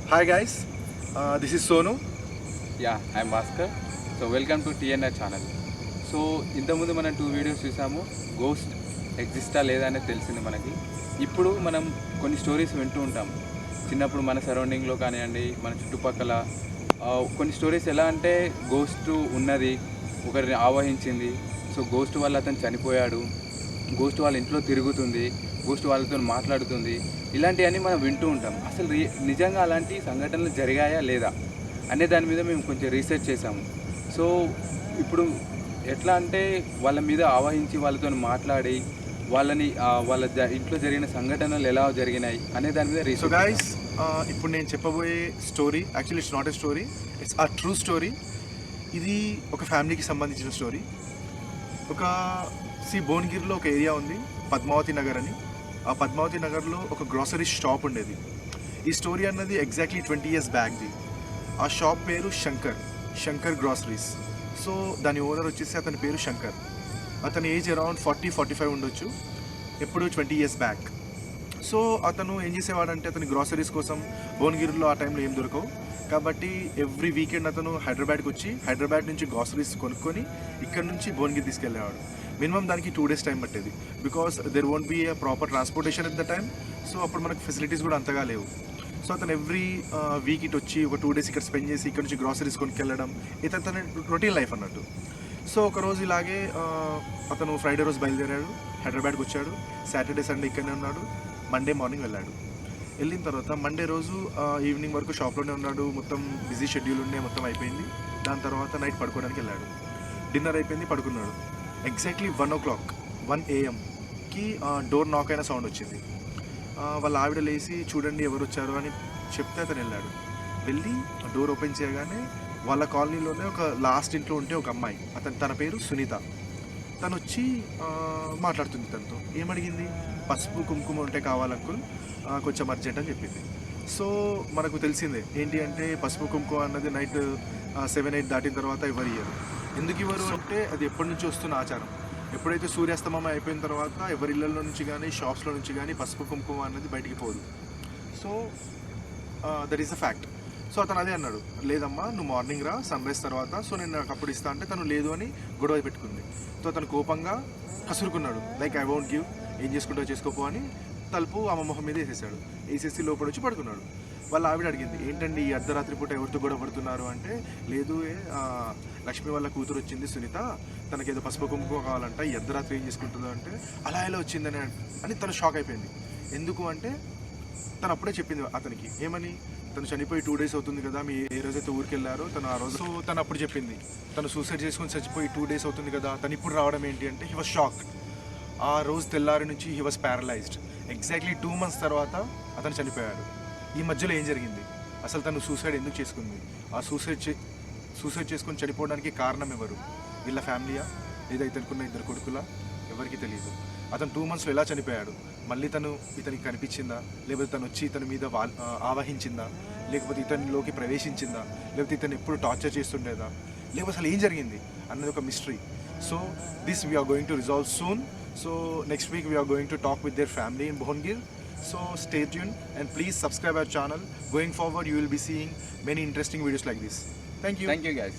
Hi guys, this is Sonu. Yeah, I'm Bhaskar. So welcome to TNR channel. So ఇంతకుముందు మనం 2 videos చూసాము. Ghost ఎగ్జిస్టా లేదా అనేది తెలిసింది మనకి. ఇప్పుడు మనం కొన్ని స్టోరీస్ వింటూ ఉంటాం. చిన్నప్పుడు మన సరౌండింగ్లో కానివ్వండి, మన చుట్టుపక్కల కొన్ని స్టోరీస్ ఎలా అంటే గోస్ట్ ఉన్నది, ఒకరిని ఆవహించింది, సో గోస్ట్ వల్ల అతను చనిపోయాడు, గోస్ట్ వాళ్ళ ఇంట్లో తిరుగుతుంది, గోస్ట్ వాళ్ళతో మాట్లాడుతుంది, ఇలాంటివన్నీ మనం వింటూ ఉంటాం. అసలు నిజంగా అలాంటి సంఘటనలు జరిగాయా లేదా అనే దాని మీద మేము కొంచెం రీసెర్చ్ చేసాము. సో ఇప్పుడు ఎట్లా అంటే వాళ్ళ మీద ఆవహించి వాళ్ళతో మాట్లాడి వాళ్ళని వాళ్ళ ఇంట్లో జరిగిన సంఘటనలు ఎలా జరిగినాయి అనే దాని మీద రీసెర్చ్. సో గైస్, ఇప్పుడు నేను చెప్పబోయే story actually it's not a story, it's a true story. ఇది ఒక ఫ్యామిలీకి సంబంధించిన స్టోరీ. ఒక భువనగిరిలో ఒక ఏరియా ఉంది, పద్మావతి నగర్ అని. ఆ పద్మావతి నగర్లో ఒక గ్రాసరీ షాప్ ఉండేది. ఈ స్టోరీ అన్నది ఎగ్జాక్ట్లీ 20 years బ్యాక్ది. ఆ షాప్ పేరు శంకర్ గ్రాసరీస్. సో దాని ఓనర్ వచ్చేసి అతని పేరు శంకర్. అతని ఏజ్ అరౌండ్ 40-45 ఉండొచ్చు, ఎప్పుడు 20 years బ్యాక్. సో అతను ఏం చేసేవాడంటే, అతని గ్రాసరీస్ కోసం భువనగిరిలో ఆ టైంలో ఏం దొరకవు కాబట్టి ఎవ్రీ వీకెండ్ అతను హైదరాబాద్కి వచ్చి హైదరాబాద్ నుంచి గ్రాసరీస్ కొనుక్కొని ఇక్కడ నుంచి భువనగిరి తీసుకెళ్ళేవాడు. మినిమం దానికి 2 days టైం పట్టేది, because there won't be a proper transportation at the time. So అప్పుడు మనకు ఫెసిలిటీస్ కూడా అంతగా లేవు. సో అతను ఎవ్రీ వీక్ ఇటు వచ్చి ఒక 2 days ఇక్కడ స్పెండ్ చేసి ఇక్కడ నుంచి గ్రాసరీస్ కొనుక్కెళ్ళడం, ఇది అతని రొటీన్ లైఫ్ అన్నట్టు. సో ఒకరోజు ఇలాగే అతను ఫ్రైడే రోజు బయలుదేరాడు, హైదరాబాద్కి వచ్చాడు. సాటర్డే సండే ఇక్కడనే ఉన్నాడు. మండే మార్నింగ్ వెళ్ళాడు. వెళ్ళిన తర్వాత మండే రోజు ఈవినింగ్ వరకు షాప్లోనే ఉన్నాడు. మొత్తం బిజీ షెడ్యూల్ ఉండే, మొత్తం అయిపోయింది. దాని తర్వాత నైట్ పడుకోవడానికి వెళ్ళాడు. డిన్నర్ అయిపోయింది, పడుకున్నాడు. ఎగ్జాక్ట్లీ 1 AM-కి డోర్ నాక్ అయిన సౌండ్ వచ్చింది. వాళ్ళ ఆవిడ లేచి చూడండి ఎవరు వచ్చారు అని చెప్తే అతను వెళ్ళాడు. వెళ్ళి డోర్ ఓపెన్ చేయగానే వాళ్ళ కాలనీలోనే ఒక లాస్ట్ ఇంట్లో ఉంటే ఒక అమ్మాయి, తన పేరు సునీత. తను వచ్చి మాట్లాడుతుంది తనతో. ఏమడిగింది, పసుపు కుంకుమ ఉంటే కావాలంకుల్, కొంచెం అర్జెంట్ అని చెప్పింది. సో మనకు తెలిసిందే ఏంటి అంటే, పసుపు కుంకుమ అన్నది నైట్ 7-8 దాటిన తర్వాత ఎవరు ఇయ్యరు. ఎందుకు ఇవ్వరు అంటే, అది ఎప్పటి నుంచి వస్తున్న ఆచారం. ఎప్పుడైతే సూర్యాస్తమయం అయిపోయిన తర్వాత ఎవరి ఇళ్ళల్లో నుంచి కానీ షాప్స్లో నుంచి కానీ పసుపు కుంకుమ అన్నది బయటికి పోదు. So that is the fact. So అతను అదే అన్నాడు, లేదమ్మా నువ్వు మార్నింగ్ రా సన్ రైజ్ తర్వాత, సో నేను నాకు అప్పుడు ఇస్తా అంటే తను లేదు అని గొడవ పెట్టుకుంది. సో అతను కోపంగా కసురుకున్నాడు, లైక్ ఐ వోంట్ గివ్, ఏం చేసుకుంటావు చేసుకోపో అని తలుపు ఆమె మొహం మీద వేసేసాడు. వేసేసి లోపల వచ్చి పడుకున్నాడు. వాళ్ళ ఆవిడ అడిగింది, ఏంటండి ఈ అర్ధరాత్రి పూట ఎవరితో గొడవ పడుతున్నారు అంటే, లేదు లక్ష్మి వాళ్ళ కూతురు వచ్చింది సునీత, తనకేదో పసుపు కుంకుమ కావాలంట, ఈ అర్ధరాత్రి ఏం చేసుకుంటుందో అంటే, అలా ఎలా వచ్చిందని అని తను షాక్ అయిపోయింది. ఎందుకు అంటే తను అప్పుడే చెప్పింది అతనికి, ఏమని, తను చనిపోయి 2 days అవుతుంది కదా, మీ ఏ రోజైతే ఊరికి వెళ్ళారో తను ఆ రోజు. సో తను అప్పుడు చెప్పింది, తను సూసైడ్ చేసుకొని చచ్చిపోయి 2 days అవుతుంది కదా, తను ఇప్పుడు రావడం ఏంటి అంటే, హీ వాజ్ షాక్. ఆ రోజు తెల్లారి నుంచి he was paralysed. Exactly 2 months తర్వాత అతను చనిపోయాడు. ఈ మధ్యలో ఏం జరిగింది, అసలు తను సూసైడ్ ఎందుకు చేసుకుంది, ఆ సూసైడ్ చేసుకొని చనిపోవడానికి కారణం ఎవరు, వీళ్ళ ఫ్యామిలీయా లేదా ఇతనుకున్న 2 కొడుకులా, ఎవరికి తెలియదు. అతను 2 monthsలో ఎలా చనిపోయాడు, మళ్ళీ తను ఇతనికి కనిపించిందా, లేకపోతే తను వచ్చి ఇతని మీద ఆవహించిందా, లేకపోతే ఇతనిలోకి ప్రవేశించిందా, లేకపోతే ఇతను ఎప్పుడు టార్చర్ చేస్తుండేదా, లేకపోతే అసలు ఏం జరిగింది అన్నది ఒక mystery. So this we're going to resolve soon. So next week we're going to talk with their family in Bhuvanagiri. So stay tuned and please subscribe our channel. Going forward you will be seeing many interesting videos like this. Thank you guys.